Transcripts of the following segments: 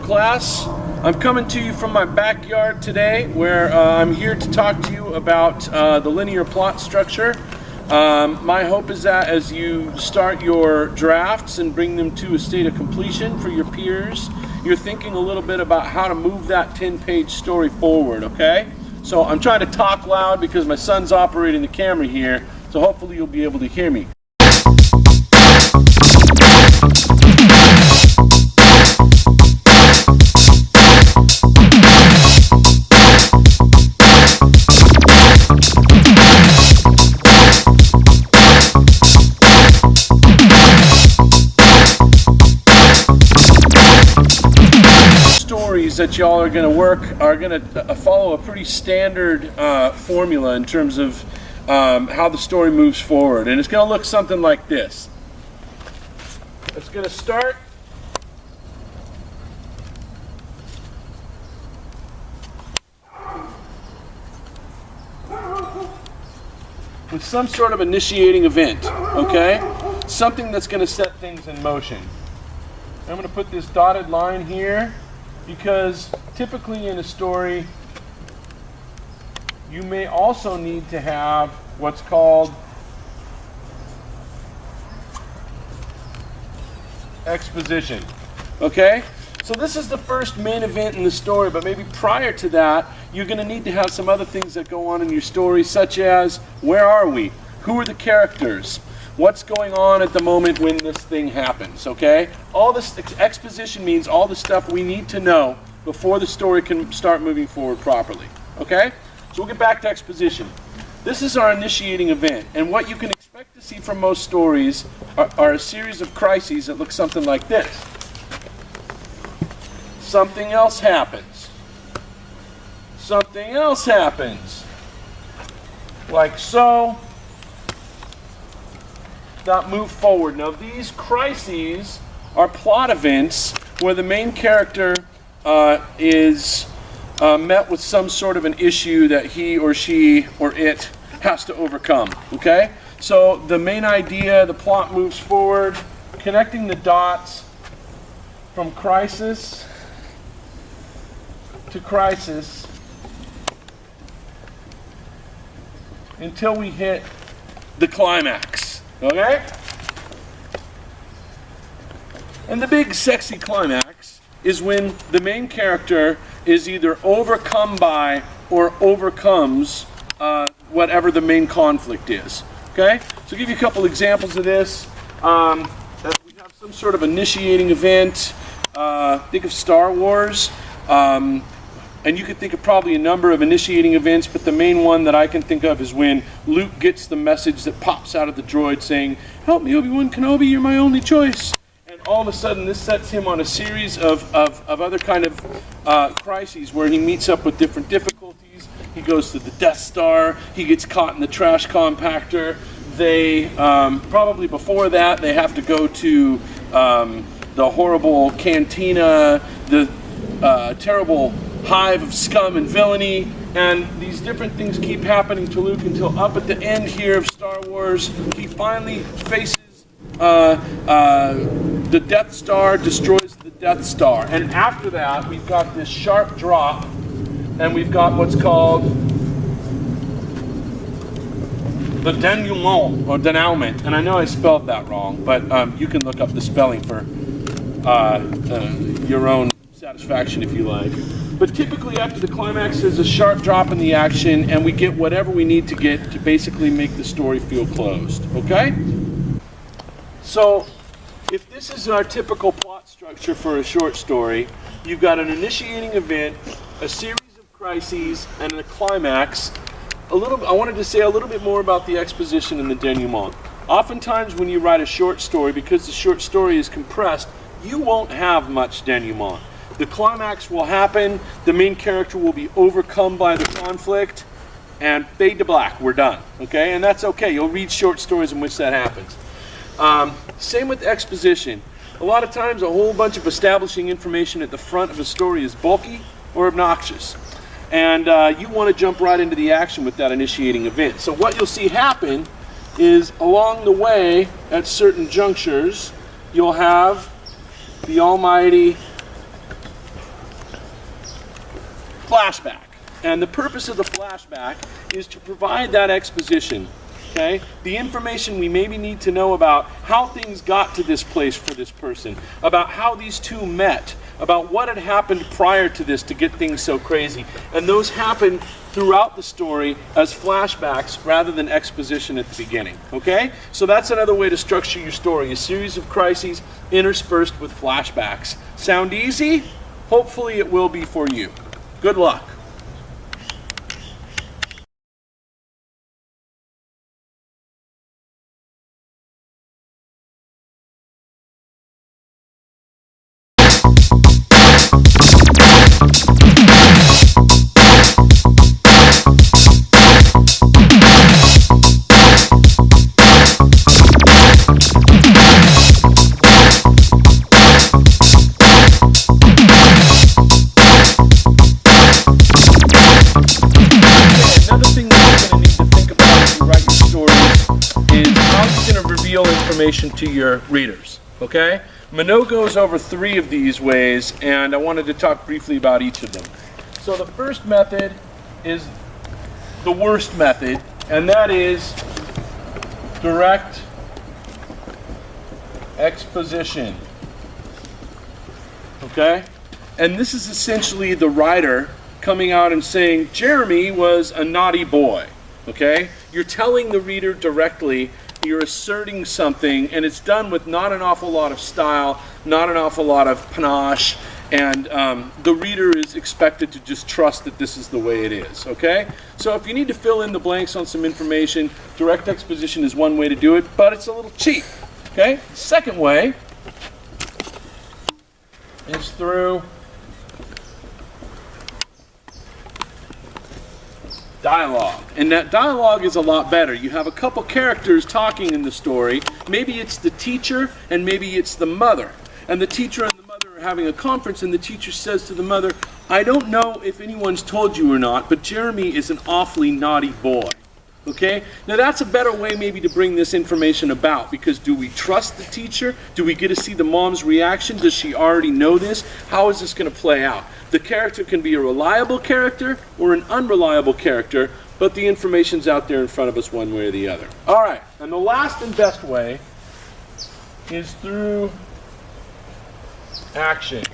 class. I'm coming to you from my backyard today, where I'm here to talk to you about the linear plot structure. My hope is that as you start your drafts and bring them to a state of completion for your peers, you're thinking a little bit about how to move that 10-page story forward, okay? So I'm trying to talk loud because my son's operating the camera here, so hopefully you'll be able to hear me. Stories that y'all are going to work are going to follow a pretty standard formula in terms of how the story moves forward, and it's going to look something like this. It's going to start with some sort of initiating event, okay? Something that's going to set things in motion. I'm going to put this dotted line here because typically in a story you may also need to have what's called exposition. Okay? So this is the first main event in the story, but maybe prior to that you're going to need to have some other things that go on in your story, such as where are we? Who are the characters? What's going on at the moment when this thing happens, okay? All this exposition means all the stuff we need to know before the story can start moving forward properly, okay? So we'll get back to exposition. This is our initiating event, and what you can expect to see from most stories are a series of crises that look something like this. Something else happens. Something else happens. Like so. That move forward. Now these crises are plot events where the main character is met with some sort of an issue that he or she or it has to overcome, okay? So the main idea, the plot moves forward, connecting the dots from crisis to crisis until we hit the climax. Okay? And the big sexy climax is when the main character is either overcome by or overcomes whatever the main conflict is. Okay? So I'll give you a couple examples of this. That we have some sort of initiating event. Think of Star Wars. And you could think of probably a number of initiating events, but the main one that I can think of is when Luke gets the message that pops out of the droid saying, "Help me, Obi-Wan Kenobi, you're my only choice." And all of a sudden this sets him on a series of other kind of crises where he meets up with different difficulties. He goes to the Death Star, he gets caught in the trash compactor. They, probably before that, they have to go to the horrible cantina, the terrible hive of scum and villainy, and these different things keep happening to Luke until up at the end here of Star Wars, he finally faces the Death Star, destroys the Death Star, and after that we've got this sharp drop, and we've got what's called the denouement, or denouement, and I know I spelled that wrong, but you can look up the spelling for your own satisfaction if you like. But typically after the climax there's a sharp drop in the action and we get whatever we need to get to basically make the story feel closed, okay? So if this is our typical plot structure for a short story, you've got an initiating event, a series of crises, and a climax. I wanted to say a little bit more about the exposition and the denouement. Oftentimes when you write a short story, because the short story is compressed, you won't have much denouement. The climax will happen, the main character will be overcome by the conflict, and fade to black, we're done, okay? And that's okay, you'll read short stories in which that happens. Same with exposition. A lot of times a whole bunch of establishing information at the front of a story is bulky or obnoxious. And you want to jump right into the action with that initiating event. So what you'll see happen is along the way, at certain junctures, you'll have the almighty flashback. And the purpose of the flashback is to provide that exposition, okay? The information we maybe need to know about how things got to this place for this person, about how these two met, about what had happened prior to this to get things so crazy. And those happen throughout the story as flashbacks rather than exposition at the beginning, okay? So that's another way to structure your story, a series of crises interspersed with flashbacks. Sound easy? Hopefully it will be for you. Good luck. Information to your readers, okay? Minot goes over 3 of these ways, and I wanted to talk briefly about each of them. So the first method is the worst method, and that is direct exposition, okay? And this is essentially the writer coming out and saying, Jeremy was a naughty boy, okay? You're telling the reader directly, you're asserting something, and it's done with not an awful lot of style, not an awful lot of panache, and the reader is expected to just trust that this is the way it is, okay? So if you need to fill in the blanks on some information, direct exposition is one way to do it, but it's a little cheap, okay? Second way is through dialogue. And that dialogue is a lot better. You have a couple characters talking in the story. Maybe it's the teacher and maybe it's the mother. And the teacher and the mother are having a conference, and the teacher says to the mother, I don't know if anyone's told you or not, but Jeremy is an awfully naughty boy. Okay? Now that's a better way maybe to bring this information about, because do we trust the teacher? Do we get to see the mom's reaction? Does she already know this? How is this going to play out? The character can be a reliable character or an unreliable character, but the information's out there in front of us one way or the other. All right, and the last and best way is through action.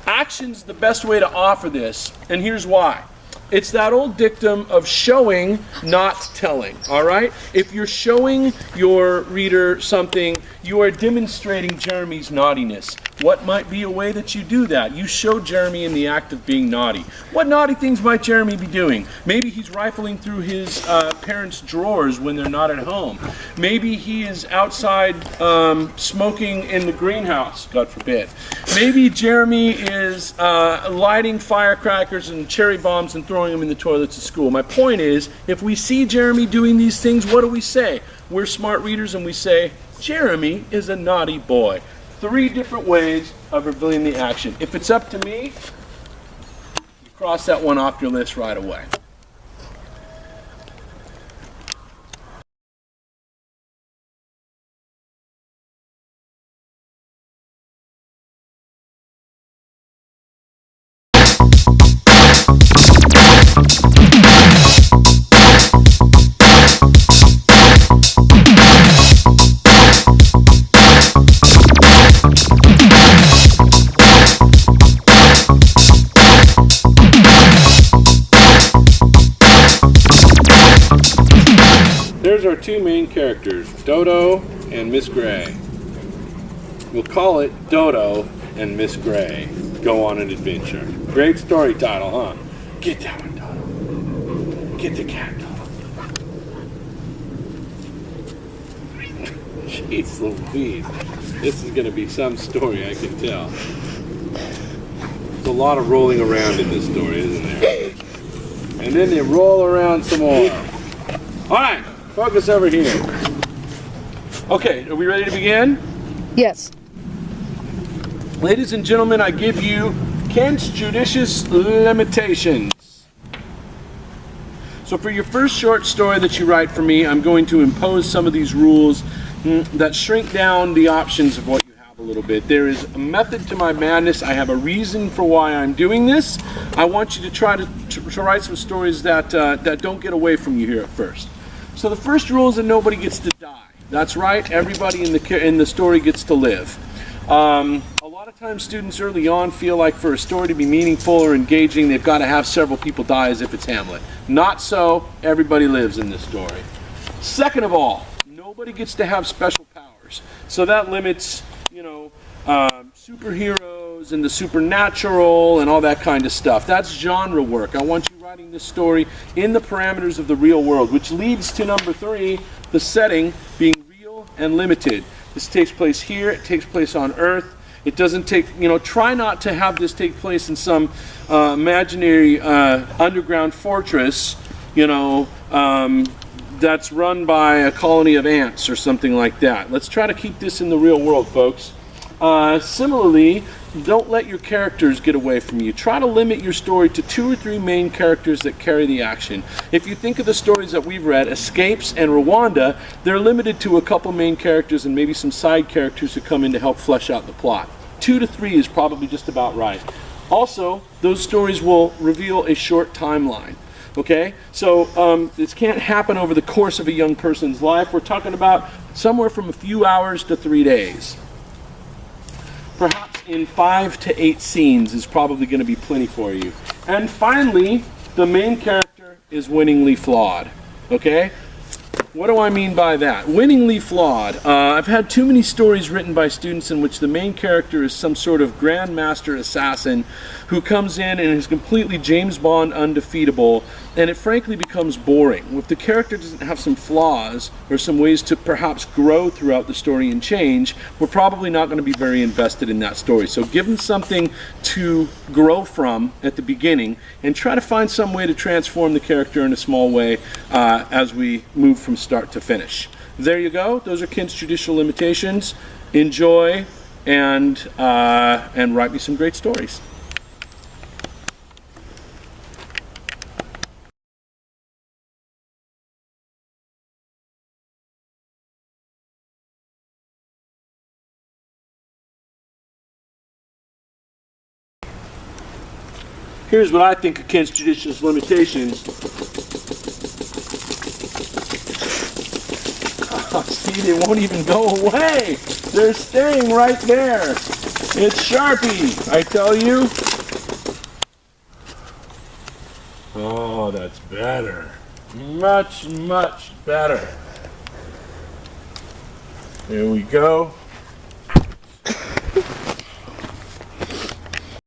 Action's the best way to offer this, and here's why. It's that old dictum of showing, not telling, all right? If you're showing your reader something, you are demonstrating Jeremy's naughtiness. What might be a way that you do that? You show Jeremy in the act of being naughty. What naughty things might Jeremy be doing? Maybe he's rifling through his parents' drawers when they're not at home. Maybe he is outside smoking in the greenhouse, God forbid. Maybe Jeremy is lighting firecrackers and cherry bombs and throwing them in the toilets at school. My point is, if we see Jeremy doing these things, what do we say? We're smart readers and we say, Jeremy is a naughty boy. 3 different ways of revealing the action. If it's up to me, you cross that one off your list right away. There's our 2 main characters, Dodo and Miss Gray. We'll call it Dodo and Miss Gray Go on an Adventure. Great story title, huh? Get that one, Dodo. Get the cat, Dodo. Jeez Louise. This is going to be some story, I can tell. There's a lot of rolling around in this story, isn't there? And then they roll around some more. All right. Focus over here. Okay, are we ready to begin? Yes. Ladies and gentlemen, I give you Kent's judicious limitations. So for your first short story that you write for me, I'm going to impose some of these rules that shrink down the options of what you have a little bit. There is a method to my madness. I have a reason for why I'm doing this. I want you to try to write some stories that don't get away from you here at first. So the first rule is that nobody gets to die. That's right. Everybody in the story gets to live. A lot of times students early on feel like for a story to be meaningful or engaging, they've got to have several people die as if it's Hamlet. Not so. Everybody lives in this story. Second of all, nobody gets to have special powers. So that limits, superheroes and the supernatural and all that kind of stuff. That's genre work. I want you writing this story in the parameters of the real world, which leads to number 3, the setting being real and limited. This takes place here. It takes place on Earth. It doesn't take, try not to have this take place in some imaginary underground fortress, that's run by a colony of ants or something like that. Let's try to keep this in the real world, folks. Similarly, don't let your characters get away from you. Try to limit your story to 2 or 3 main characters that carry the action. If you think of the stories that we've read, Escapes and Rwanda, they're limited to a couple main characters and maybe some side characters who come in to help flesh out the plot. 2 to 3 is probably just about right. Also, those stories will reveal a short timeline. Okay, so this can't happen over the course of a young person's life. We're talking about somewhere from a few hours to 3 days. Perhaps in 5 to 8 scenes is probably going to be plenty for you. And finally, the main character is winningly flawed. Okay? What do I mean by that? Winningly flawed. I've had too many stories written by students in which the main character is some sort of grandmaster assassin who comes in and is completely James Bond undefeatable, and it frankly becomes boring. If the character doesn't have some flaws or some ways to perhaps grow throughout the story and change, we're probably not going to be very invested in that story. So give them something to grow from at the beginning and try to find some way to transform the character in a small way as we move from start to finish. There you go. Those are Kent's judicial limitations. Enjoy and write me some great stories. Here's what I think of Kent's judicial limitations. Oh, see, they won't even go away. They're staying right there. It's Sharpie, I tell you. Oh, that's better. Much, much better. There we go.